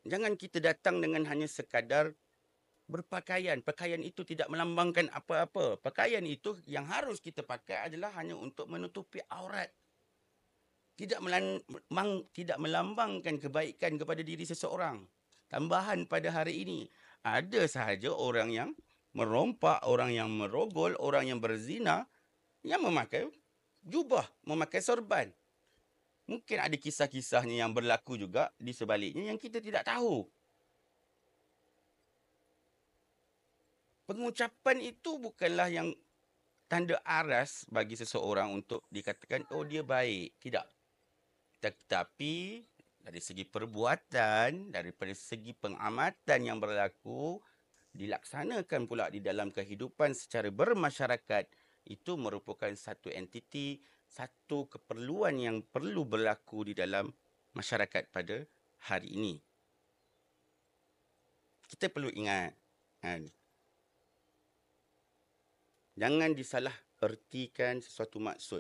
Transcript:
Jangan kita datang dengan hanya sekadar berpakaian. Pakaian itu tidak melambangkan apa-apa. Pakaian itu yang harus kita pakai adalah hanya untuk menutupi aurat. Tidak melambangkan kebaikan kepada diri seseorang. Tambahan pada hari ini, ada sahaja orang yang merompak, orang yang merogol, orang yang berzina, yang memakai jubah, memakai sorban. Mungkin ada kisah-kisahnya yang berlaku juga di sebaliknya yang kita tidak tahu. Pengucapan itu bukanlah yang tanda aras bagi seseorang untuk dikatakan, oh dia baik. Tidak. Tetapi dari segi perbuatan, daripada segi pengamatan yang berlaku, dilaksanakan pula di dalam kehidupan secara bermasyarakat, itu merupakan satu entiti, satu keperluan yang perlu berlaku di dalam masyarakat pada hari ini. Kita perlu ingat, kan? Jangan disalah ertikan sesuatu maksud.